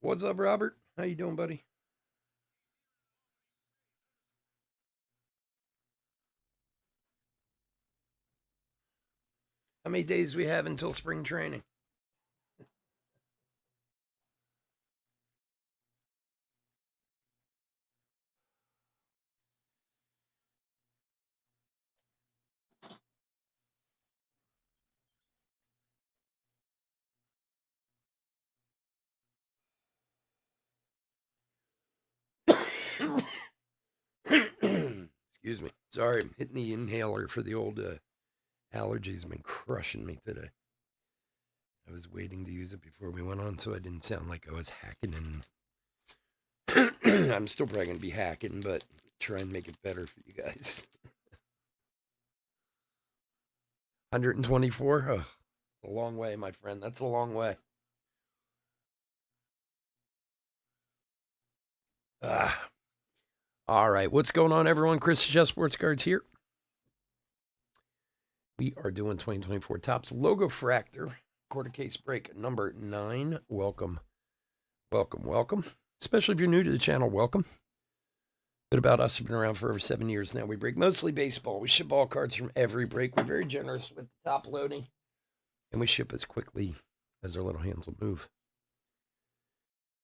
What's up, Robert? How you doing, buddy? How many days do we have until spring training? Excuse me. Sorry, I'm hitting the inhaler for the old allergies. Been crushing me today. I was waiting to use it before we went on, so I didn't sound like I was hacking. And I'm still probably gonna be hacking, but try and make it better for you guys. 124. Oh, a long way, my friend. That's a long way. Ah. All right, what's going on, everyone? Chris Chess Sports Cards here. We are doing 2024 Topps Logofractor quarter case break number 9. Welcome, welcome, welcome. Especially if you're new to the channel, welcome. Bit about us, we've been around for over 7 years now. We break mostly baseball. We ship all cards from every break. We're very generous with top loading, and we ship as quickly as our little hands will move.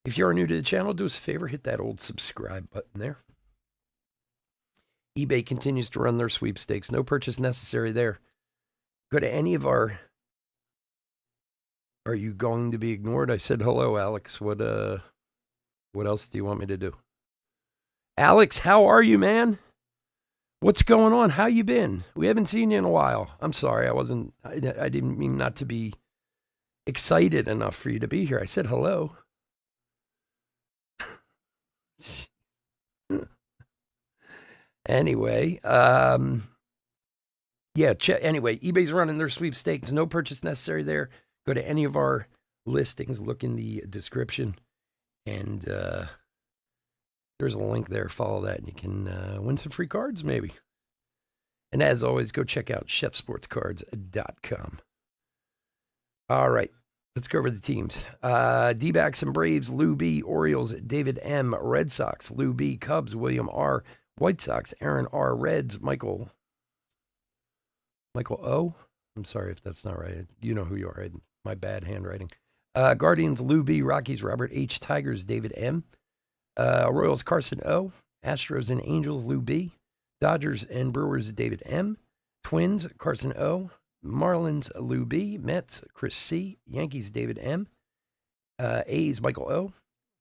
If you are new to the channel, do us a favor, hit that old subscribe button there. eBay continues to run their sweepstakes. No purchase necessary there. Go to any of our... Are you going to be ignored? I said hello, Alex. What else do you want me to do? Alex, how are you, man? What's going on? How you been? We haven't seen you in a while. I'm sorry. I didn't mean not to be excited enough for you to be here. I said hello. Anyway, anyway, eBay's running their sweepstakes. No purchase necessary there. Go to any of our listings, look in the description, and there's a link there. Follow that, and you can win some free cards, maybe. And as always, go check out chefsportscards.com. All right, let's go over the teams. D-backs and Braves, Lou B. Orioles, David M. Red Sox, Lou B. Cubs, William R. White Sox, Aaron R. Reds, Michael O. I'm sorry if that's not right. You know who you are. My bad handwriting. Guardians, Lou B. Rockies, Robert H. Tigers, David M. Royals, Carson O. Astros and Angels, Lou B. Dodgers and Brewers, David M. Twins, Carson O. Marlins, Lou B. Mets, Chris C. Yankees, David M. A's, Michael O.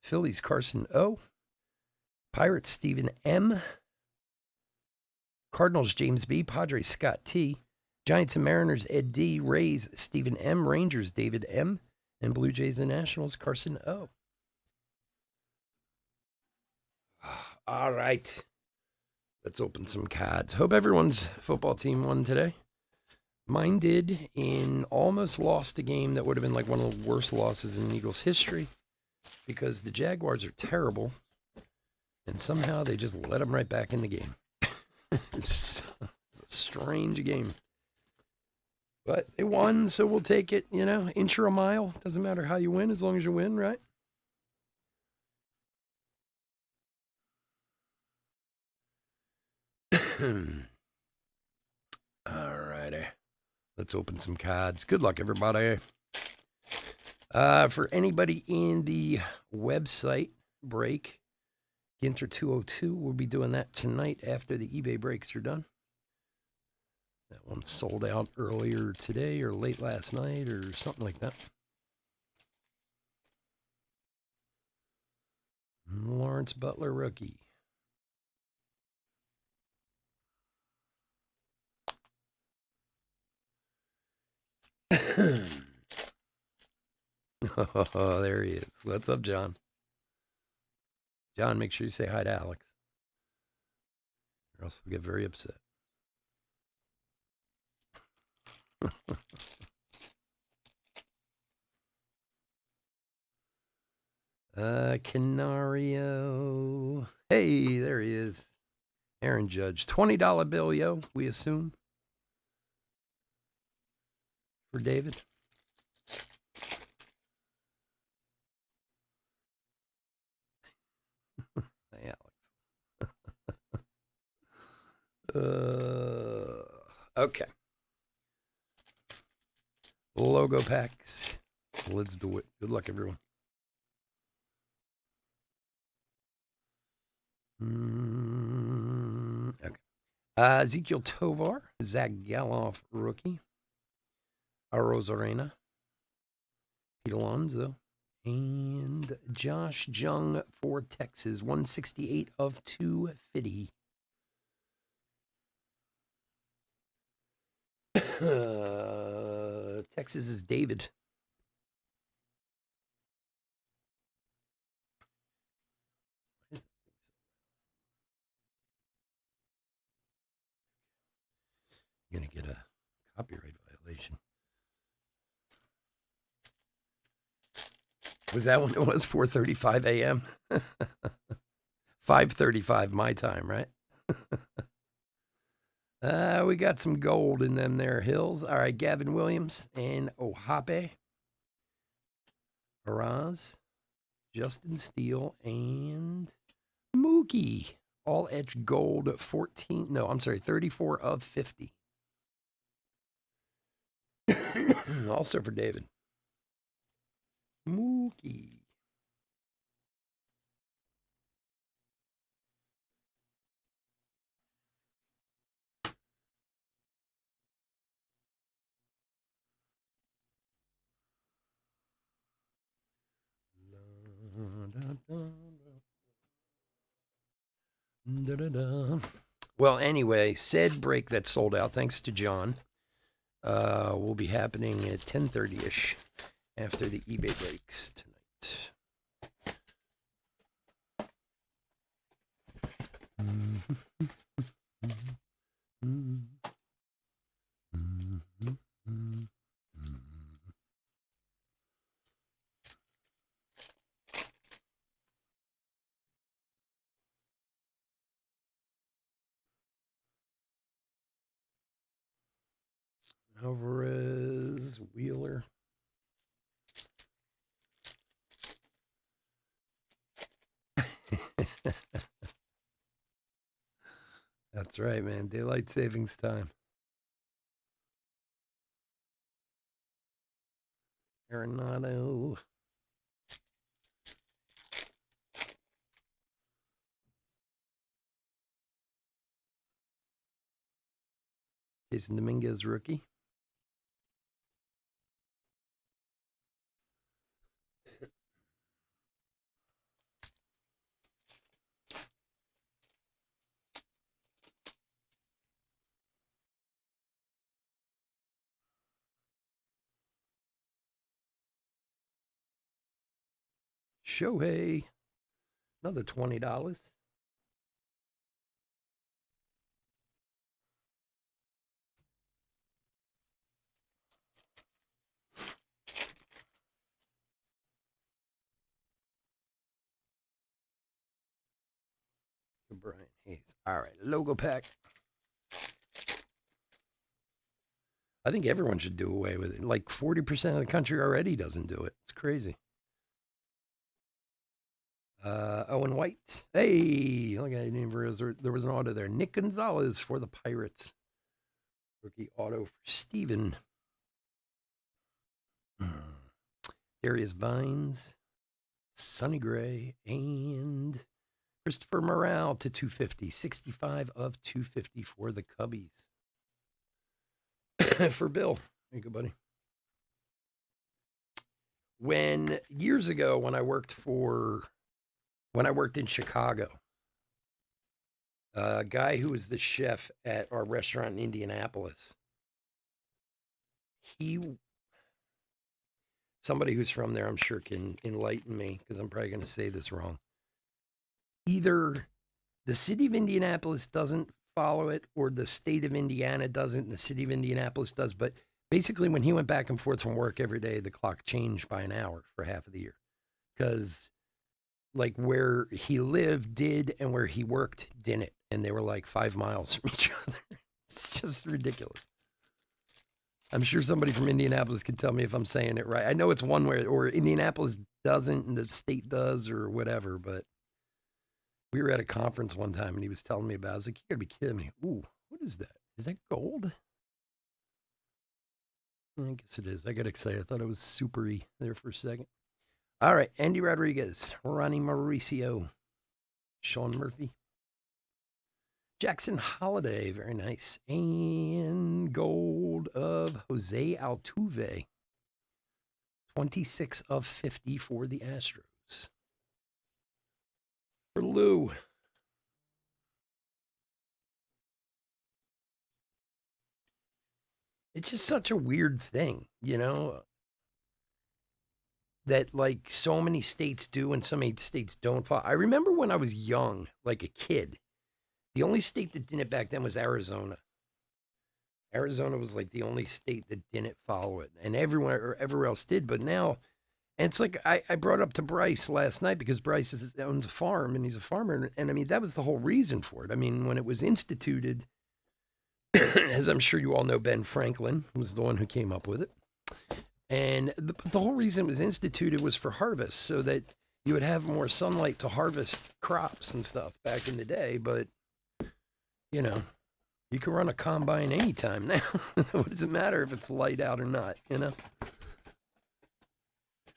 Phillies, Carson O. Pirates, Stephen M. Cardinals, James B. Padres, Scott T. Giants and Mariners, Ed D. Rays, Stephen M. Rangers, David M. And Blue Jays and Nationals, Carson O. All right. Let's open some cards. Hope everyone's football team won today. Mine did, and almost lost a game that would have been like one of the worst losses in Eagles history because the Jaguars are terrible, and somehow they just let them right back in the game. It's a strange game. But they won, so we'll take it, inch or a mile. Doesn't matter how you win as long as you win, right? All righty. Let's open some cards. Good luck, everybody. For anybody in the website break, Ginter 202, we'll be doing that tonight after the eBay breaks are done. That one sold out earlier today or late last night or something like that. Lawrence Butler rookie. Oh, there he is. What's up, John? John, make sure you say hi to Alex, or else we'll get very upset. Canario. Hey, there he is. Aaron Judge. $20 bill, yo, we assume. For David. Okay. Logo packs. Let's do it. Good luck, everyone. Okay. Ezekiel Tovar, Zach Galoff, rookie. Rosarena, Pete Alonso, and Josh Jung for Texas, 168 of 250. Texas is David. You're going to get a copyright violation. Was that when it was 4:35 a.m.? 5:35 my time, right? We got some gold in them there hills. All right, Gavin Williams and Ohape. Araz, Justin Steele, and Mookie. All etched gold 34 of 50. Also for David. Mookie. Well, anyway, said break that sold out, thanks to John, will be happening at 10:30ish after the eBay breaks tonight. Alvarez, Wheeler. That's right, man. Daylight savings time. Arenado. Jason Dominguez, rookie. Shohei, another $20. Brian Hayes. All right, logo pack. I think everyone should do away with it. Like 40% of the country already doesn't do it. It's crazy. Owen White. Hey, look at that. There was an auto there. Nick Gonzalez for the Pirates. Rookie auto for Steven. Darius Vines, Sonny Gray, and Christopher Morale to 250. 65 of 250 for the Cubbies. For Bill. There you go, buddy. Years ago, when I worked in Chicago, a guy who was the chef at our restaurant in Indianapolis, somebody who's from there, I'm sure, can enlighten me because I'm probably going to say this wrong. Either the city of Indianapolis doesn't follow it or the state of Indiana doesn't and the city of Indianapolis does. But basically, when he went back and forth from work every day, the clock changed by an hour for half of the year because like where he lived did and where he worked didn't. And they were like 5 miles from each other. It's just ridiculous. I'm sure somebody from Indianapolis can tell me if I'm saying it right. I know it's one way, or Indianapolis doesn't and the state does or whatever, but we were at a conference one time and he was telling me about it. I was like, you gotta be kidding me. Ooh, is that? Is that gold? I guess it is. I got excited. I thought it was supery there for a second. All right. Andy Rodriguez, Ronnie Mauricio, Sean Murphy, Jackson Holiday. Very nice. And gold of Jose Altuve. 26 of 50 for the Astros. For Lou. It's just such a weird thing, that like so many states do and so many states don't follow. I remember when I was young, like a kid, the only state that didn't back then was Arizona. Arizona was like the only state that didn't follow it, and everywhere else did. But now, and it's like I brought up to Bryce last night because Bryce owns a farm and he's a farmer, and I mean that was the whole reason for it. I mean, when it was instituted, as I'm sure you all know, Ben Franklin was the one who came up with it. And the whole reason it was instituted was for harvest, so that you would have more sunlight to harvest crops and stuff back in the day. But, you can run a combine anytime now. What does it matter if it's light out or not,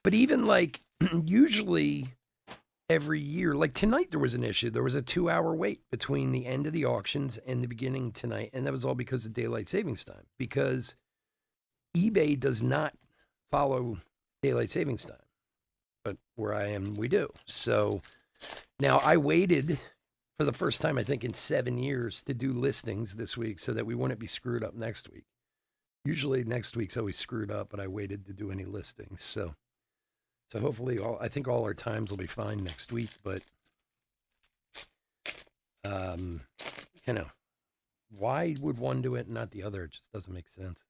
But even like usually every year, like tonight there was an issue. There was a 2-hour wait between the end of the auctions and the beginning tonight. And that was all because of daylight savings time, because eBay does not follow daylight savings time. But where I am, we do. So now I waited for the first time, I think, in 7 years to do listings this week so that we wouldn't be screwed up next week. Usually next week's always screwed up, but I waited to do any listings. So hopefully I think all our times will be fine next week, but why would one do it and not the other? It just doesn't make sense.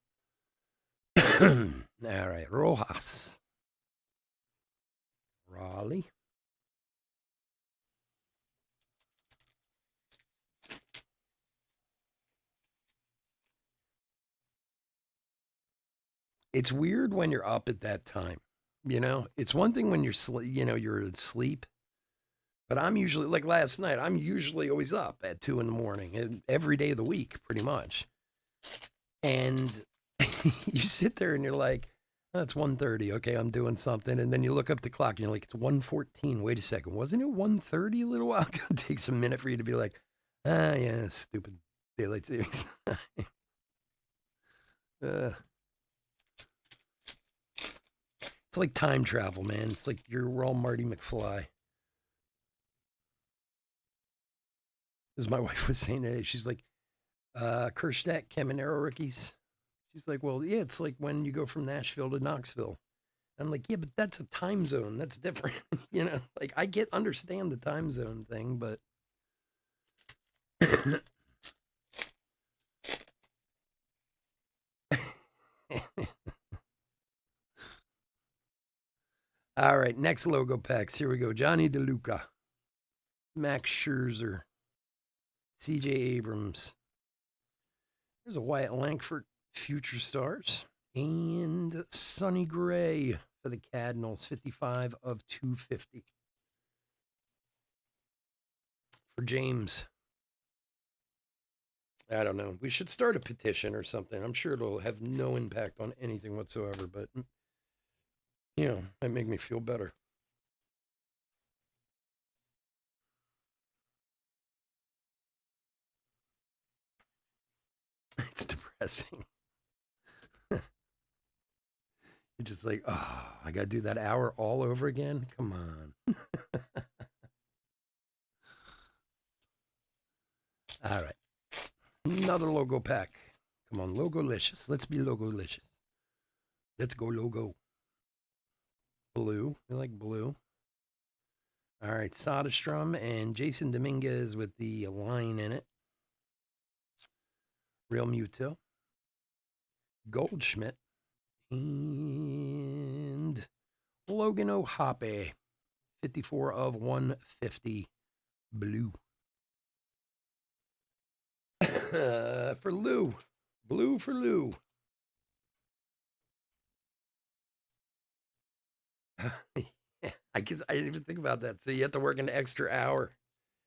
All right, Rojas. Raleigh. It's weird when you're up at that time. It's one thing when you're you're asleep, but I'm usually like last night. I'm usually always up at 2 a.m. every day of the week, pretty much. And you sit there and you're like, oh, it's 1:30. Okay, I'm doing something, and then you look up the clock and you're like, it's 1:14. Wait a second, wasn't it 1:30 a little while ago? It takes a minute for you to be like, yeah, stupid daylight savings. It's like time travel, man. It's like we're all Marty McFly. As my wife was saying today, she's like, Kershtak, Caminero rookies. She's like, well, yeah, it's like when you go from Nashville to Knoxville. I'm like, yeah, but that's a time zone. That's different. Like I understand the time zone thing, but all right, next logo packs. Here we go. Johnny DeLuca, Max Scherzer, CJ Abrams. There's a Wyatt Langford, Future Stars, and Sonny Gray for the Cardinals, 55 of 250. For James. I don't know. We should start a petition or something. I'm sure it'll have no impact on anything whatsoever, but might make me feel better. It's depressing. You're just like, oh, I got to do that hour all over again? Come on. All right. Another logo pack. Come on, Logolicious. Let's be Logolicious. Let's go Logo. Blue. I like blue. All right, Soderstrom and Jason Dominguez with the line in it. Real Muto. Goldschmidt. And Logan O'Hoppe. 54 of 150. Blue. For Lou. Blue for Lou. I guess I didn't even think about that. So you have to work an extra hour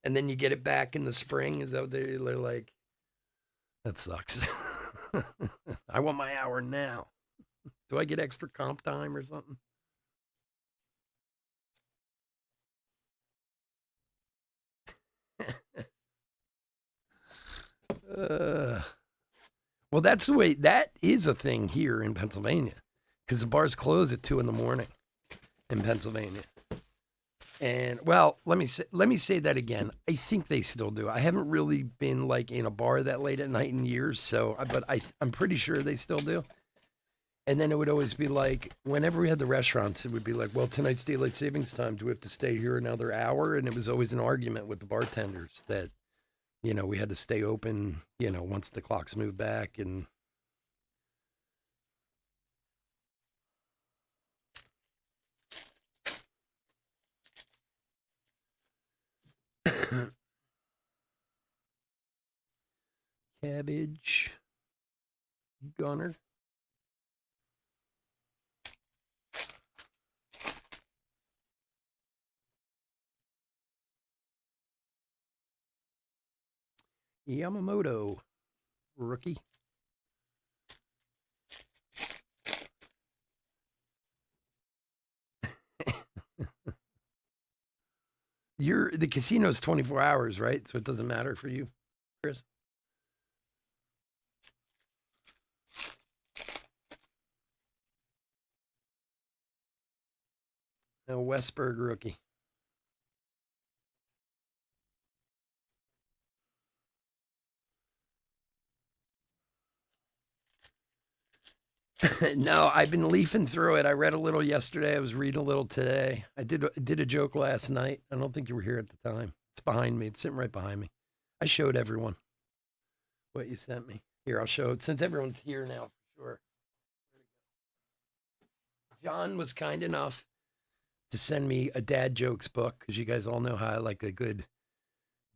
and then you get it back in the spring. Is that what they're like? That sucks. I want my hour now. Do I get extra comp time or something? uh, well, that's the way. That is a thing here in Pennsylvania, because the bars close at 2 a.m. in Pennsylvania. And well, let me say that again. I think they still do. I haven't really been like in a bar that late at night in years, so but I'm pretty sure they still do. And then it would always be like, whenever we had the restaurants, it would be like, well, tonight's daylight savings time. Do we have to stay here another hour? And it was always an argument with the bartenders that, we had to stay open, once the clocks moved back. And cabbage, gunner. Yamamoto, rookie. The casino's 24 hours, right? So it doesn't matter for you, Chris. No, Westberg rookie. No, I've been leafing through it. I read a little yesterday. I was reading a little today. I did a joke last night. I don't think you were here at the time. It's behind me. It's sitting right behind me. I showed everyone what you sent me. Here, I'll show it since everyone's here now for sure. John was kind enough to send me a dad jokes book, because you guys all know how I like a good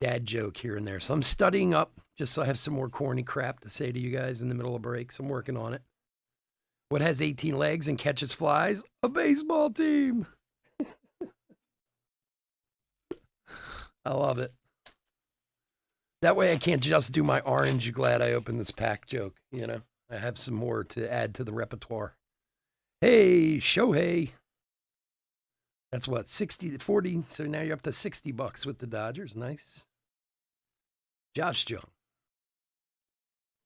dad joke here and there. So I'm studying up just so I have some more corny crap to say to you guys in the middle of breaks. I'm working on it. What has 18 legs and catches flies? A baseball team. I love it. That way I can't just do my orange, you glad I opened this pack joke, I have some more to add to the repertoire. Hey, Shohei. That's what, 40. So now you're up to $60 with the Dodgers. Nice. Josh Jung.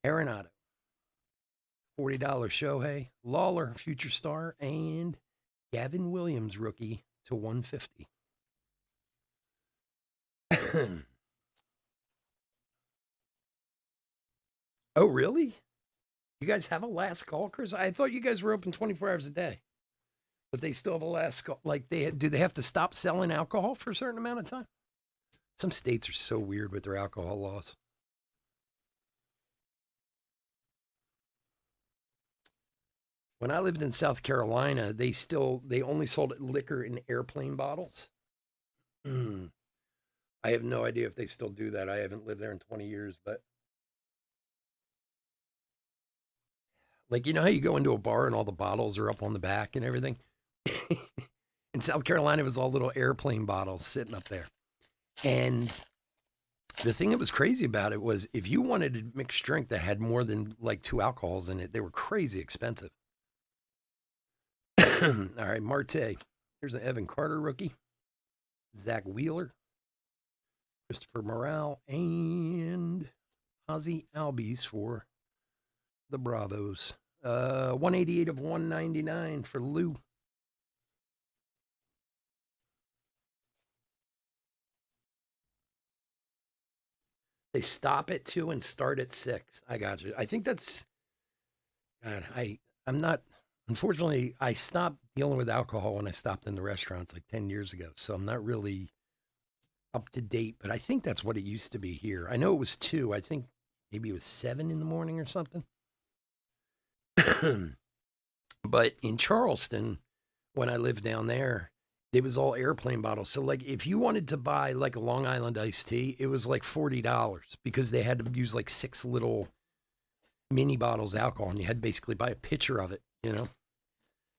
Arenado. $40 Shohei. Lawler, future star. And Gavin Williams, rookie, to 150. Oh, really? You guys have a last call, Chris? I thought you guys were open 24 hours a day. But they still have a last call. Like, do they have to stop selling alcohol for a certain amount of time? Some states are so weird with their alcohol laws. When I lived in South Carolina, they only sold liquor in airplane bottles. I have no idea if they still do that. I haven't lived there in 20 years, but like, how you go into a bar and all the bottles are up on the back and everything? In South Carolina, it was all little airplane bottles sitting up there. And the thing that was crazy about it was if you wanted a mixed drink that had more than like 2 alcohols in it, they were crazy expensive. All right, Marte. Here's an Evan Carter rookie. Zach Wheeler. Christopher Morale. And Ozzie Albies for the Bravos. 188 of 199 for Lou. They stop at 2 and start at 6. I got you. I think that's, God, I'm not, unfortunately, I stopped dealing with alcohol when I stopped in the restaurants like 10 years ago. So I'm not really up to date, but I think that's what it used to be here. I know it was 2. I think maybe it was 7 in the morning or something. But in Charleston, when I lived down there, it was all airplane bottles. So like if you wanted to buy like a Long Island iced tea, it was like $40 because they had to use like 6 little mini bottles of alcohol, and you had to basically buy a pitcher of it,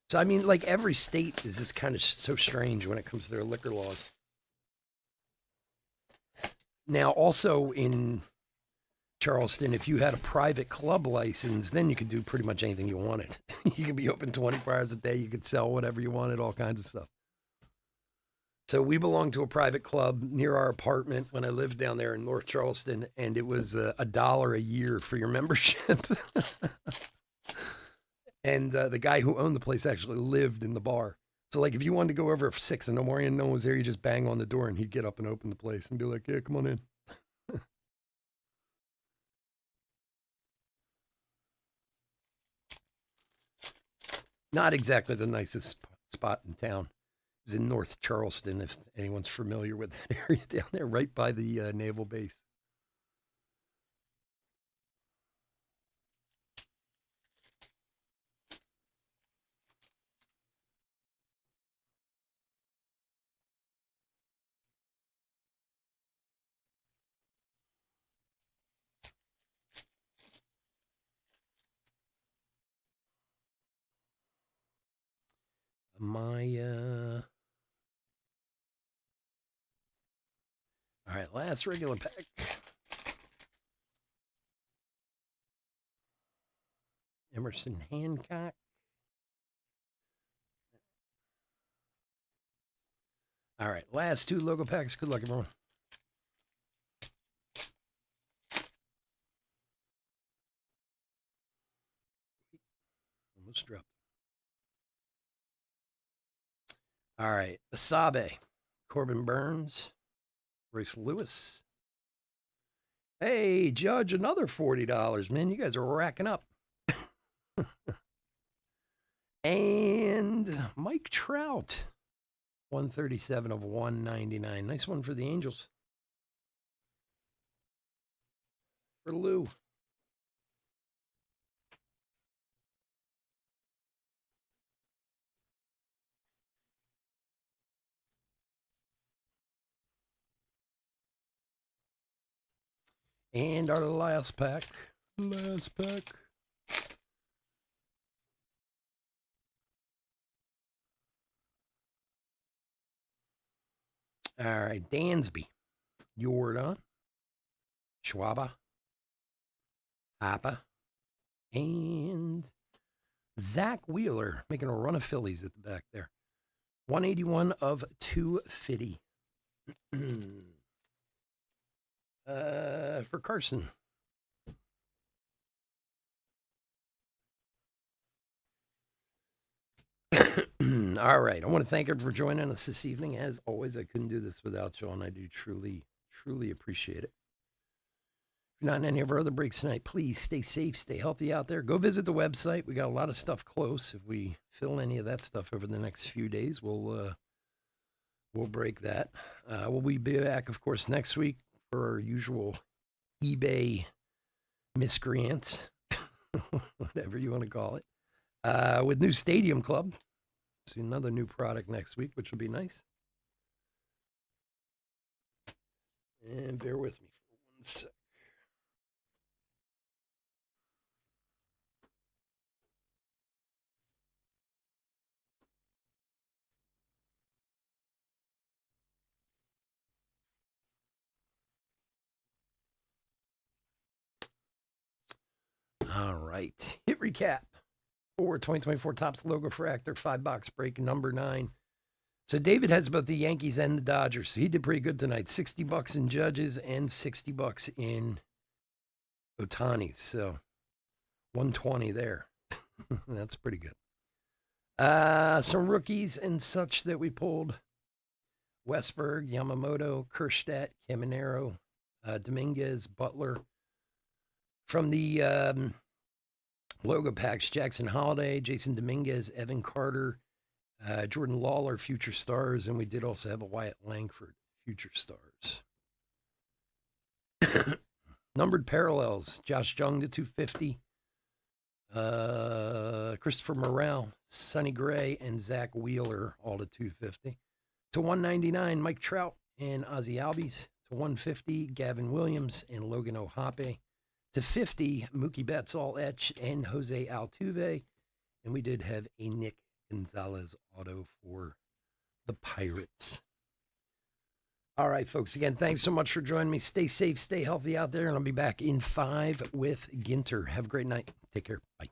So I mean, like every state is just kind of so strange when it comes to their liquor laws. Now, also in Charleston, if you had a private club license, then you could do pretty much anything you wanted. You could be open 24 hours a day. You could sell whatever you wanted, all kinds of stuff. So we belonged to a private club near our apartment when I lived down there in North Charleston, and it was $1 a year for your membership. And the guy who owned the place actually lived in the bar. So, like, if you wanted to go over at 6 in the morning and no one was there, you just bang on the door and he'd get up and open the place and be like, yeah, come on in. Not exactly the nicest spot in town. It was in North Charleston, if anyone's familiar with that area down there, right by the naval base. All right, last regular pack. Emerson Hancock. All right, last 2 logo packs. Good luck, everyone. Almost dropped. All right, Asabe, Corbin Burns, Royce Lewis. Hey, Judge, another $40, man. You guys are racking up. And Mike Trout, 137 of 199. Nice one for the Angels. For Lou. And our last pack. Last pack. All right, Dansby, Jordan, Schwaba, Hapa, and Zach Wheeler making a run of Phillies at the back there. 181 of 250. For Carson. All right. I want to thank everyone for joining us this evening. As always, I couldn't do this without you, and I do truly, truly appreciate it. If you're not in any of our other breaks tonight, please stay safe, stay healthy out there. Go visit the website. We got a lot of stuff close. If we fill any of that stuff over the next few days, we'll break that. We'll be back, of course, next week for our usual eBay miscreants, whatever you want to call it, with new Stadium Club. See another new product next week, which will be nice. And bear with me for 1 sec. All right. Hit recap for 2024 Topps Logofractor 5-box break number 9. So David has both the Yankees and the Dodgers. So he did pretty good tonight. $60 in Judges and $60 in Ohtani's. So 120 there. That's pretty good. Some rookies and such that we pulled. Westberg, Yamamoto, Kerstedt, Caminero, Dominguez, Butler. From the logo packs, Jackson Holiday, Jason Dominguez, Evan Carter, Jordan Lawler, Future Stars, and we did also have a Wyatt Langford, Future Stars. Numbered parallels, Josh Jung to 250, Christopher Morel, Sonny Gray, and Zach Wheeler, all to 250. To 199, Mike Trout and Ozzie Albies. To 150, Gavin Williams and Logan O'Hoppe. To 50, Mookie Betts, all etch, and Jose Altuve. And we did have a Nick Gonzalez auto for the Pirates. All right, folks. Again, thanks so much for joining me. Stay safe, stay healthy out there, and I'll be back in 5 with Ginter. Have a great night. Take care. Bye.